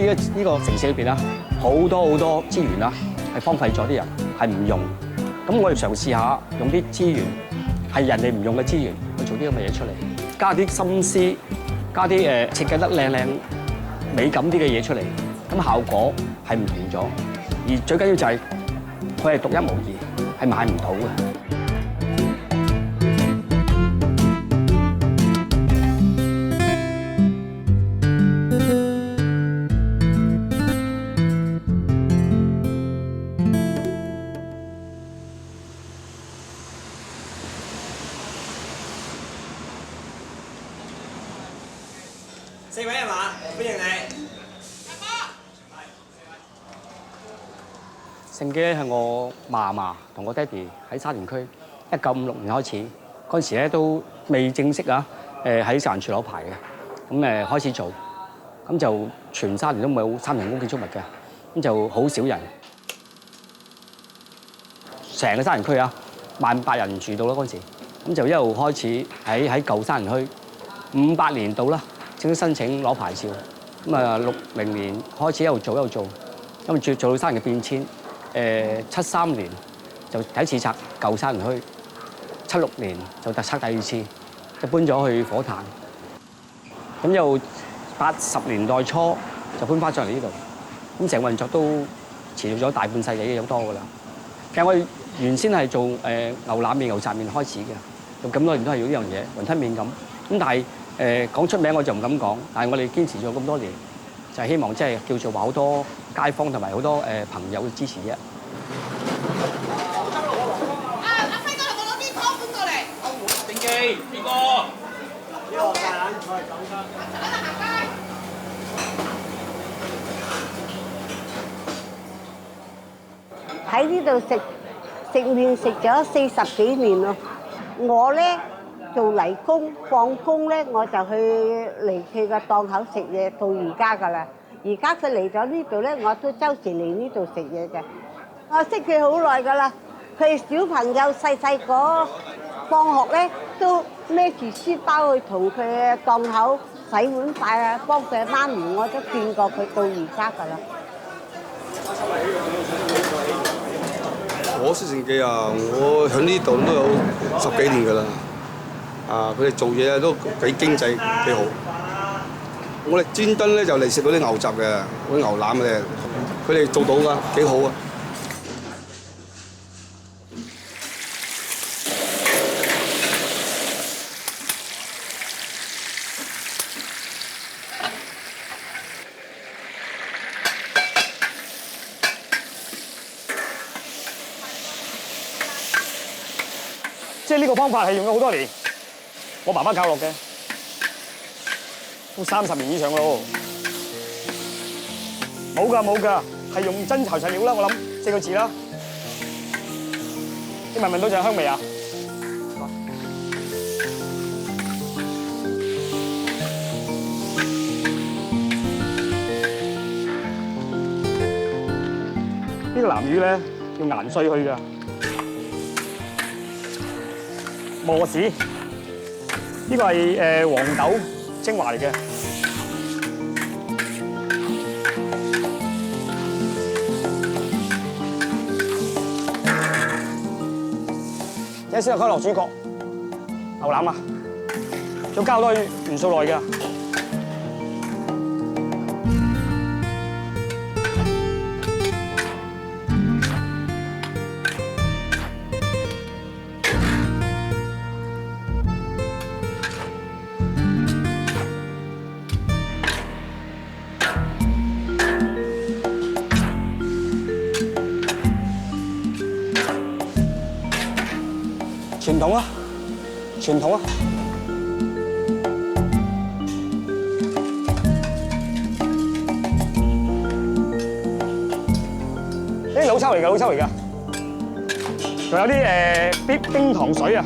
呢個城市裏邊啦，好多資源啦，係荒廢咗，啲人係唔用。咁我哋嘗試下用啲資源，係人哋唔用嘅資源去做啲咁嘅嘢出嚟，加啲心思，加啲設計得靚美感啲嘅嘢出嚟，咁效果係唔同咗。而最緊要就係佢係獨一無二，係買唔到嘅。4位係嘛？歡迎你。聖基咧係我嫲同我爹哋喺沙田區1956年開始，嗰陣時咧都未正式啊喺食環署攞牌嘅，咁開始做，咁就全沙田都冇3人工建築物嘅，咁就好少人，成個沙田區啊18000人住到啦嗰陣時，咁就一路開始喺舊沙田區58年度啦。正式申請攞牌照，咁啊60年開始一路做，因為做到沙田嘅變遷，73年就第一次拆舊沙田區，76年就拆第2次，就搬咗去火炭，咁又80年代初就搬翻上嚟呢度，咁成個運作都持續咗大半世紀有多㗎啦。其實我哋原先係做牛腩麵、牛雜麵開始嘅，做咁多年都係要呢樣嘢，雲吞麵咁，但係講出名我就唔敢講，但係我哋堅持咗咁多年，就係希望即係叫做話好多街坊同埋好多朋友嘅支持啫。阿輝哥，我攞啲湯碗過嚟。正記，邊個？呢個大眼菜走餐。喺呢度食麵食咗40幾年咯，我咧。做泥工放工咧，我就去嚟佢個檔口食嘢，到而家噶啦。而家佢嚟咗呢度咧，我都周時嚟呢度食嘢嘅。我識佢好耐噶啦，佢小朋友細個放學咧，都孭住書包去同佢檔口洗碗筷啊，幫佢媽咪，我都見過佢到而家噶啦。我識聖記啊，我喺呢度都有10幾年噶啦。佢哋做嘢都幾經濟幾好。我哋專登咧就嚟食嗰啲牛雜嘅，嗰啲牛腩嘅，佢哋做到㗎，幾好啊！即係呢個方法係用咗好多年。我爸爸教落嘅，都30年以上咯。冇㗎，係用真材實料啦。我諗4個字啦。你聞唔聞到就係香味啊？呢個南魚咧要研碎去㗎，磨豉。呢個係黃豆精華嚟嘅，而家先落主角牛腩啊，仲加好多元素落去㗎。傳統啊！呢啲老抽嚟㗎，仲有啲冰糖水啊！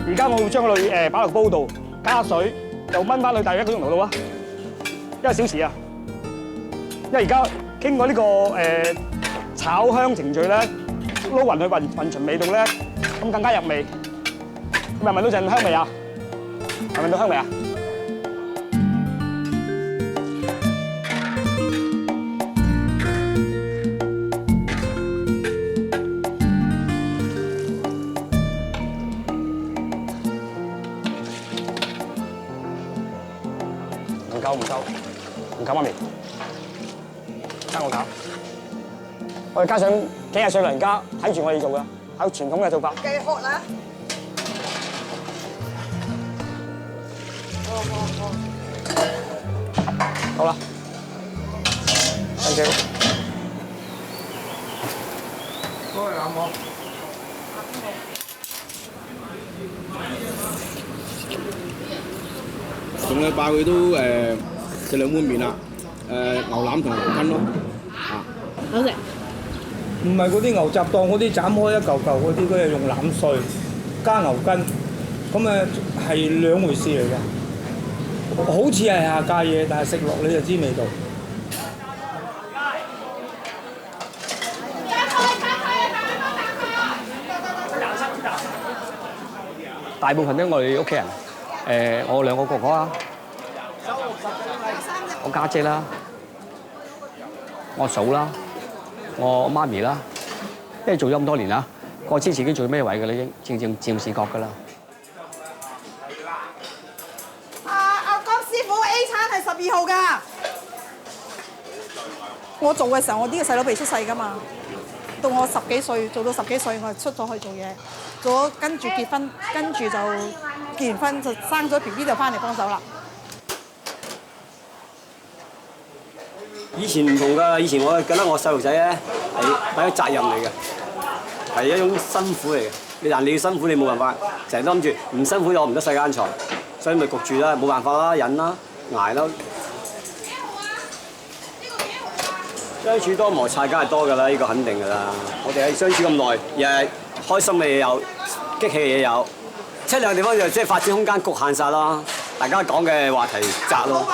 而家我會將佢擺落煲度，加水，又燜翻去大約1個鐘頭度啊，1個小時啊！因為而家經過呢個炒香程序咧，撈勻佢混勻味道咧，咁更加入味。咪聞到陣香味啊？係咪聞到香味啊？唔夠媽咪，加我搞。我哋加上幾廿歲老人家睇住我哋做㗎，係傳統嘅做法。繼續學啦。好啦，thank you。多謝阿媽。上禮拜佢都食2碗麵啦，牛腩同牛筋咯，好食。唔係嗰啲牛雜檔嗰啲斬開一嚿嚿嗰啲，佢係用腩碎加牛筋，咁係兩回事嚟嘅。好似係下架嘢，但係食落你就知味道。大部分都我哋屋企人，我2個哥哥啦，我家姐啦，我嫂啦，我媽咪啦，因為做咗咁多年啦，我知自己做咩位㗎啦，已經佔視覺㗎啦。阿江師傅 A 餐係12號㗎。我做嘅時候，我呢個細佬未出世㗎嘛。到我10幾歲，做到10幾歲，我就出咗去做嘢，做咗跟住結婚，跟住就結完婚就生咗 BB 就翻嚟幫手啦。以前唔同㗎，以前我覺得我細路仔咧係一個責任嚟嘅，係一種辛苦嚟嘅。但你要辛苦，你冇辦法，成日都諗住唔辛苦我唔得世間財，所以咪焗住啦，冇辦法啦，忍啦，捱啦。相處多摩擦梗係多㗎啦，呢個肯定㗎啦。我哋喺相處咁耐，日日開心嘅嘢有，激氣嘅嘢有，出兩個地方就即係發展空間局限晒啦。大家講嘅話題窄咯。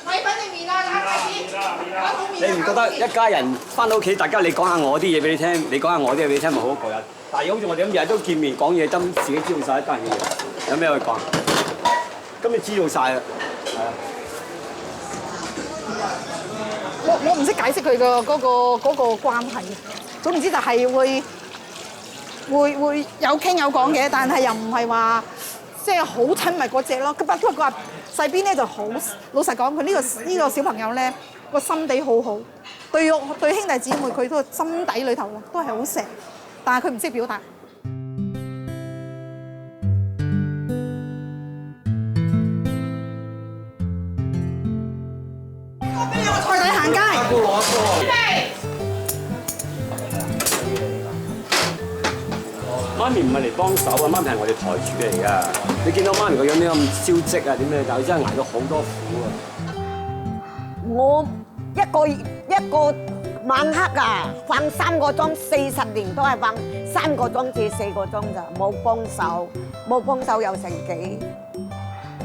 米粉定麵啊？打快啲！你唔覺得一家人翻到屋企，大家你講下我啲嘢俾你聽，你講下我啲嘢俾你聽，咪好過癮？但係好似我哋咁日日都見面講嘢，都自己知道晒一家人嘅嘢，有咩可以講？今日知道晒啦，係啊。我唔識解釋佢嘅嗰個關係，總之就係會有傾有講嘅，但係又唔係話即係好親密嗰只咯。不過佢話細邊咧就好老實講，佢呢個小朋友咧個心地好好，對兄弟姊妹佢都心底裏頭都係好錫，但係佢唔識表達。菜底行街。媽咪唔係嚟幫手啊，媽咪係我哋台主嚟㗎。你見到媽咪個樣點咁消積啊？點咩？但係佢真係捱到好多苦啊！我一個晚黑啊，瞓3個鐘，40年都係瞓3個鐘至4個鐘咋，冇幫手有成幾？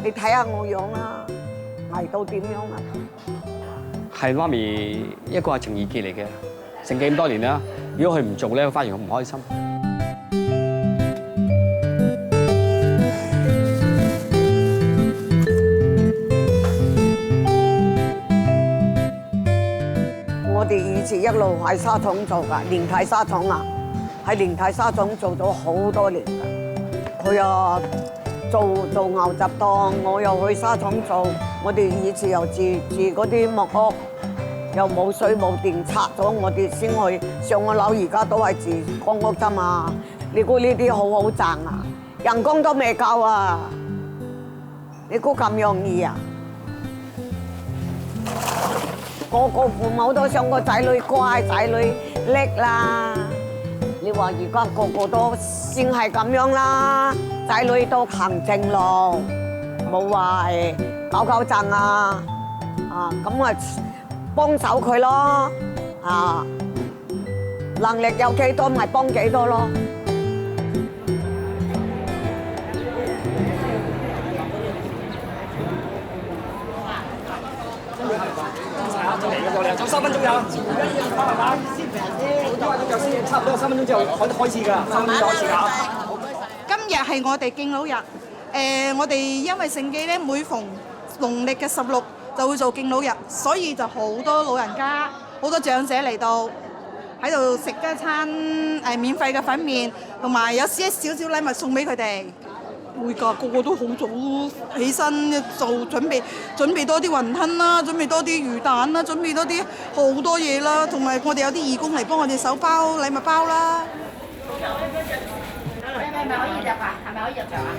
你睇下我樣啦，捱到點樣啊？係媽咪一個係情意結嚟嘅，成幾咁多年啦。如果佢唔做咧，反而我唔開心。我哋以前一路喺沙廠做㗎，連體沙廠啊，喺連體沙廠做咗好多年㗎。佢啊做牛雜檔，我又去沙廠做。我哋以前又住嗰啲木屋，又冇水冇電，拆咗我哋先去上個樓，而家都係住公屋啫嘛。你估呢啲好好賺啊？人工都未夠啊！你估咁容易啊？個父母都想個仔女乖，仔女叻啦。你話而家個都先係咁樣啦，仔女都行正路，冇話搞震啊！咁啊幫手佢咯，能力有幾多咪幫幾多咯。仲3分鐘有，差唔多3分鐘之後開始㗎，3分鐘就開始㗎。今日係我哋敬老日。我哋因為聖基咧，每逢農曆嘅16就會做敬老日，所以就好多老人家、好多長者嚟到喺度食一餐免費嘅粉麵，同埋有少少禮物送俾佢哋。會㗎，個個都好早起身做準備多啲雲吞啦，準備多啲魚蛋啦，準備多啲好多嘢啦，同埋我哋有啲義工嚟幫我哋手包禮物包啦。係咪可以入啊？係咪可以入場啊？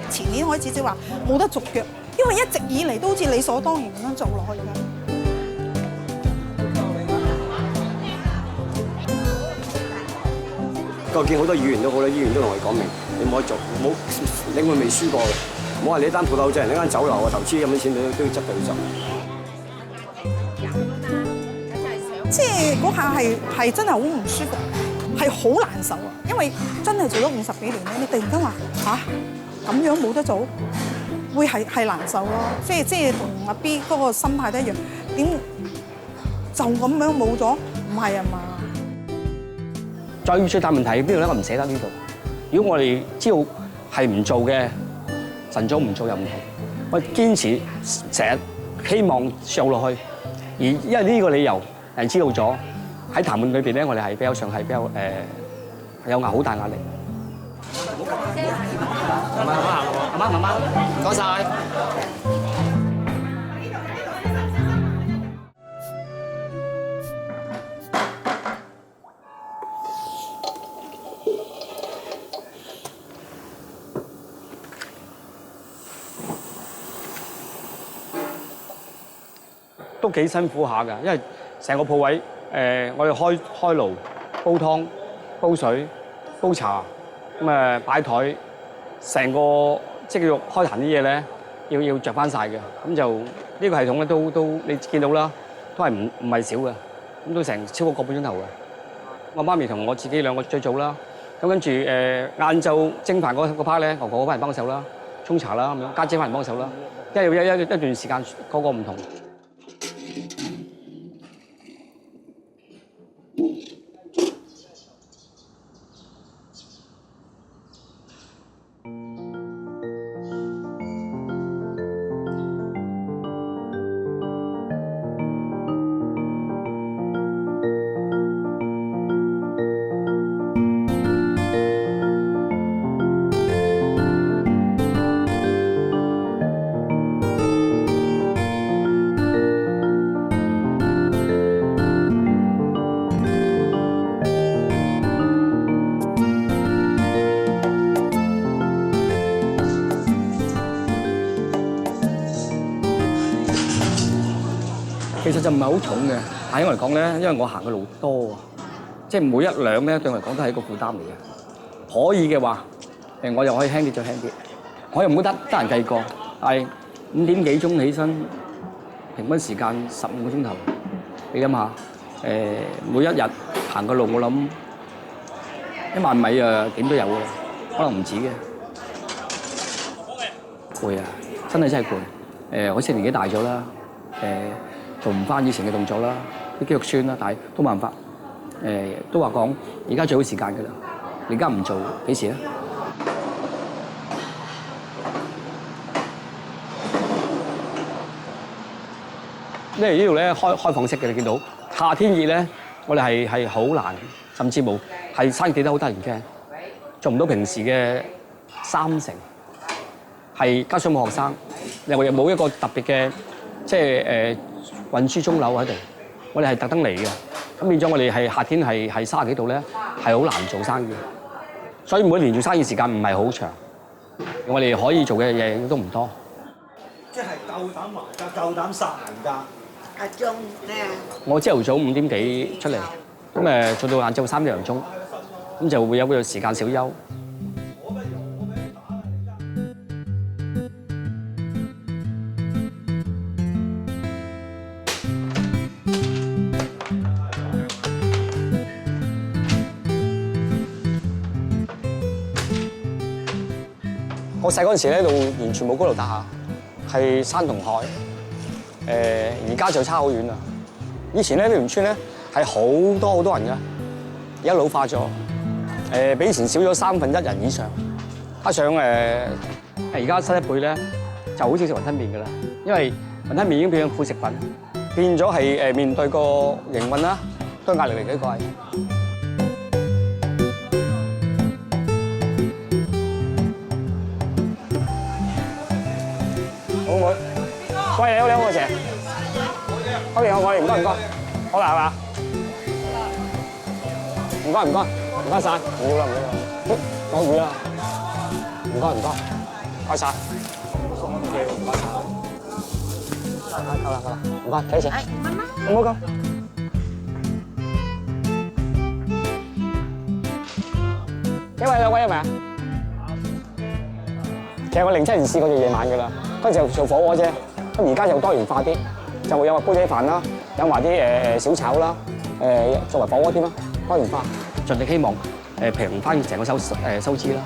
前年開始即係話冇得續約，因為一直以嚟都好似理所當然咁樣做落去嘅。我見好多議員都好啦，議員都同我講明，你唔可以做，冇領會未輸過嘅，冇話你一單鋪頭啫，你一間酒樓啊投資咁啲錢你都要執到走。即係嗰下係真係好唔舒服，係好難受啊！因為真係做咗50幾年咧，你突然間話咁樣冇得做，會係難受咯。即係同阿 B 嗰個心態都一樣，點就咁樣冇咗？唔係啊嘛！最大問題係邊度咧？我唔捨得呢度。如果我哋知道係唔做嘅，晨早唔做又唔同。我堅持成日希望上落去，而因為呢個理由，人知道咗喺談判裏邊咧，我哋係比較上係比較有好大壓力。慢慢，唔該晒。都幾辛苦下㗎，因為成個鋪位我哋開爐、煲湯、煲水、煲茶，咁擺台，成個即係叫開壇啲嘢咧，要着翻晒嘅。咁就呢個系統咧都你見到啦，都係唔係少嘅，咁都成超過個半鐘頭嘅。我媽咪同我自己兩個最早啦，咁跟住晏晝蒸飯嗰 part 咧，哥哥翻嚟幫手啦，沖茶啦咁樣，家姐翻嚟幫手啦，因為要一段時間個唔同。其實就唔係好重嘅，但係我嚟講咧，因為我行嘅路多啊，即係每一兩咧對我嚟講都係一個負擔嚟嘅。可以嘅話，我又可以輕啲再輕啲，我又唔好得人計過。係5點幾鐘起身，平均時間15個鐘頭，你諗下，每一日行嘅路我諗1萬米啊，點都有嘅，可能唔止嘅。攰啊，真係攰。我年紀大咗啦，做唔翻以前嘅動作啦，啲肌肉酸啦，但係都冇辦法。都話講，而家最好時間㗎啦，你而家唔做幾時咧？因為呢度咧開放式嘅，你見到夏天熱咧，我哋係好難，甚至冇係生意跌得好得人驚，做唔到平時嘅30%，係加上冇學生，又冇一個特別嘅即係運輸中樓喺度，我哋係特登嚟嘅，咁變咗我哋係夏天係30幾度咧，係好難做生意，所以每年做生意時間唔係好長，我哋可以做嘅嘢都唔多。即係夠膽還價，夠膽殺人價。阿鐘咧，我朝頭早5點幾出嚟，咁做到晏晝3點鐘，咁就會有個時間小休。我細嗰陣時咧，度完全冇高樓大廈，係山同海。而家就差好遠啦。以前咧呢條村咧係好多人㗎，而家老化咗，比以前少咗1/3人以上。加上而家新一輩咧就好少食雲吞麵㗎啦，因為雲吞麵已經變咗副食品，變咗係面對個營運啦，都係壓力嚟嘅一個係。好唔好？喂，你好，你好，我姐。好嘅，我哋唔該，好啦係嘛？唔該晒，唔要啦，講魚啦，唔該，晒。夠啦，唔該，睇錢。唔好講。兩位係咪啊？其實我07年試過做夜晚㗎啦，嗰陣時做火鍋啫。咁而家就多元化啲，就會有話煲仔飯啦，有埋啲小炒啦，作為火鍋添啦，多元化，盡力希望平翻成個收支啦。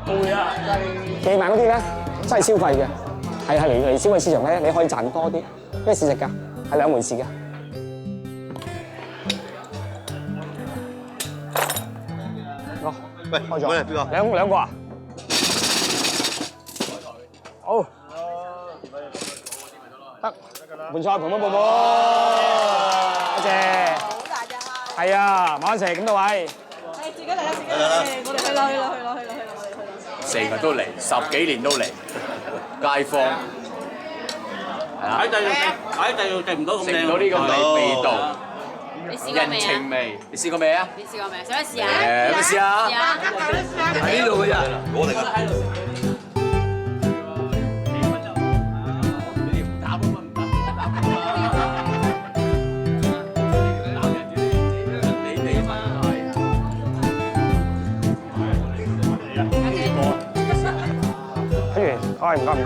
會啊！夜晚嗰啲咧真係消費嘅，係嚟消費市場咧，你可以賺多啲，因為試食㗎，係兩回事嘅。喂，開咗。邊個？兩個啊？好。得。盤菜盤多，多謝。好大隻蝦。係啊，慢慢食咁多位。係自己嚟啦，我哋去啦。成日都嚟，10幾年都嚟，街坊。喺第度食唔到咁靚，食唔到呢個味道。你試過未啊？人情味，你試過未啊？你試過未？想唔想試下？有冇試下？喺呢度嘅咋？我嚟㗎。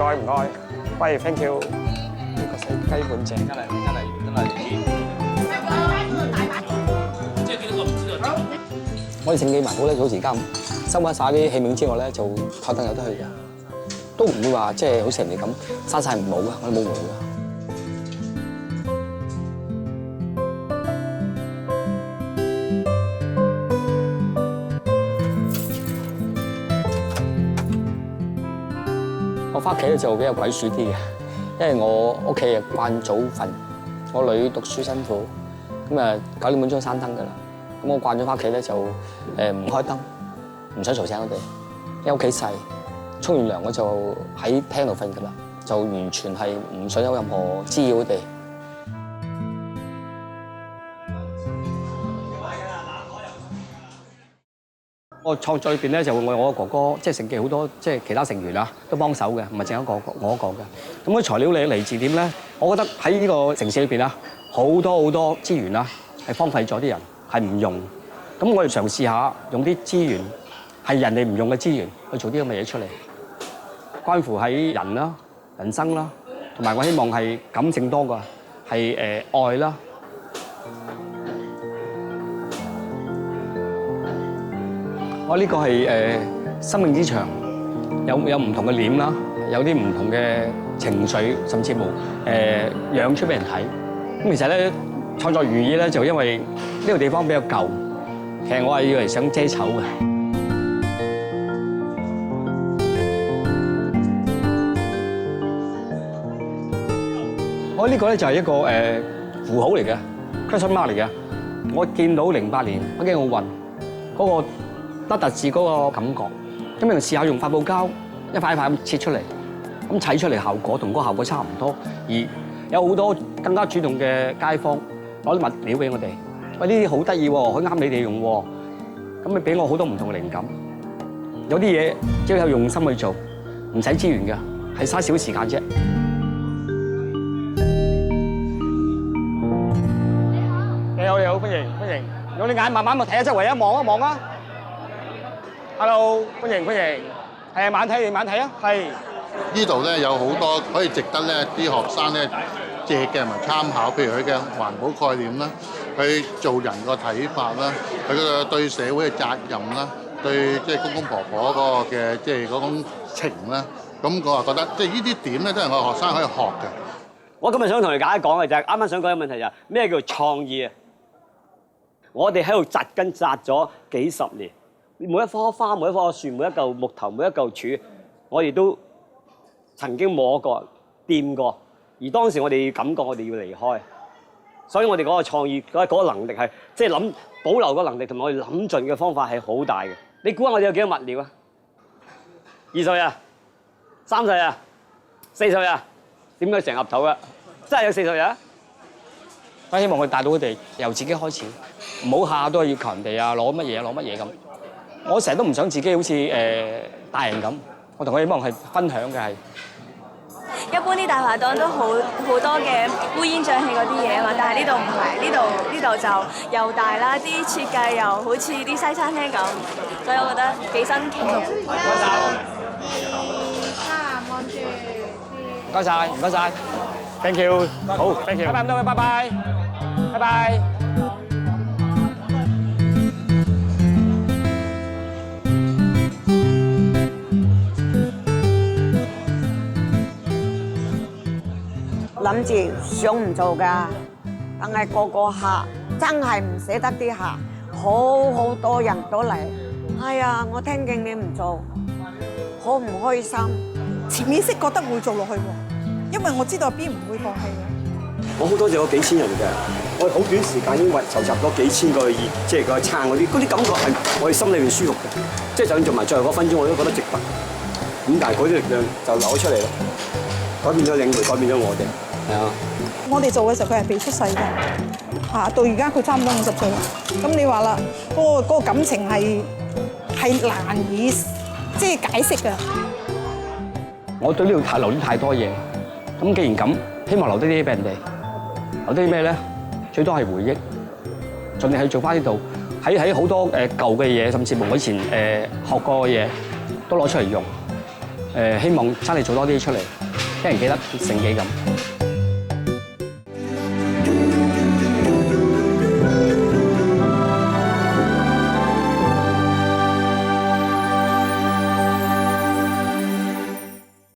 唔該。喂 ，thank you。呢個細雞半隻。真係。即係幾多個唔知道？我哋整記埋好咧，好似而家咁，收翻晒啲器皿之外咧，就台燈有得去嘅，都唔會話即係好似人哋咁生晒唔冇嘅，我哋冇冇嘅。我翻屋企咧就比較鬼鼠啲嘅，因為我屋企啊慣早瞓，我女讀書辛苦，咁啊9點半鐘閂燈㗎啦，咁我慣咗翻屋企咧就唔開燈，唔想嘈醒我哋，因為屋企細，沖完涼我就喺廳度瞓㗎啦，就完全係唔想有任何滋擾佢哋。我創作裏邊咧就我哥哥即係承繼好多即係其他成員啊都幫手嘅，唔係淨係我一個嘅。咁啲材料你嚟自點咧？我覺得喺呢個城市裏邊啊，好多資源啦係荒廢咗，啲人係唔用。咁我哋嘗試下用啲資源係人哋唔用嘅資源去做啲咁嘅嘢出嚟，關乎喺人啦、人生啦，同埋我希望係感性多過係愛啦。我呢個係生命之長，有唔同嘅臉啦，有啲唔同嘅情緒，甚至乎養出俾人睇。咁其實咧創作寓意咧，就因為呢個地方比較舊，其實我係以為想遮醜嘅。我呢個咧就係一個符號嚟嘅 question mark 嚟嘅。我見到08年北京奧運嗰個得特字嗰個感覺，咁你試下用發泡膠一塊一塊咁切出嚟，咁砌出嚟效果同嗰個效果差唔多，而有好多更加主動嘅街坊攞啲物料俾我哋，喂，呢啲好得意喎，好啱你哋用喎，咁你俾我好多唔同嘅靈感。有啲嘢只要有用心去做，唔使資源㗎，係嘥少時間啫。你好，歡迎。用你眼慢慢睇下周圍啊，望一望啊。Hello， 歡迎，係啊，慢睇啊，係。呢度咧有好多可以值得咧啲學生咧借鏡同埋參考，譬如佢嘅環保概念啦，佢做人個睇法啦，佢嘅對社會嘅責任啦，對即係公公婆婆嗰個嘅即係嗰種情啦。咁我話覺得即係呢啲點咧，都係我學生可以學嘅。我今日想同大家講嘅就係啱啱想講嘅問題就係咩叫創意啊？我哋喺度紮根紮咗幾十年，每一棵花、每一棵樹、每一嚿木頭、每一嚿柱，我哋都曾經摸過、掂過，而當時我哋感覺我哋要離開，所以我哋嗰個創意嗰個能力係即係諗保留個能力同埋我哋諗盡嘅方法係好大嘅。你估下我哋有幾多物料啊？2歲啊，3歲啊，4歲啊？點解成岌頭啊？真係有4歲啊！我希望佢帶到佢哋由自己開始，唔好下下都係要求人哋啊攞乜嘢攞乜嘢咁。我成日都唔想自己好似大人咁，我同佢希望係分享嘅係。一般啲大排檔都好多嘅烏煙瘴氣嗰啲嘢啊嘛，但係呢度唔係，呢度就又大啦，啲設計又好似啲西餐廳咁，所以我覺得幾新奇。望住。唔該晒，唔該晒 ，thank you， 好 ，thank you， 拜拜咁多位，拜拜，拜拜。諗住想唔做㗎，但係個客真係唔捨得啲客，好多人都嚟。係啊，我聽見你唔做，好唔開心。潛意識覺得會做落去喎，因為我知道邊唔會放棄嘅。我好多謝嗰幾千人嘅，我好短時間已經籌集咗幾千個即係個撐嗰啲感覺係我哋心裏面舒服嘅，即係就算做埋最後嗰分鐘，我都覺得值得。咁但係嗰啲力量就流咗出嚟咯，改變咗領會，改變咗我哋。係啊！我哋做嘅時候佢係未出世嘅，到而家佢差唔多50歲啦。咁你話啦，嗰個感情係難以即係解釋嘅。我對呢度留啲太多嘢，咁既然咁，希望留低啲俾人哋，留低啲咩咧？最多係回憶，盡力去做翻呢度，喺好多舊嘅嘢，甚至乎我以前學過嘅嘢，都攞出嚟用。希望真係做多啲出嚟，俾人記得成記咁。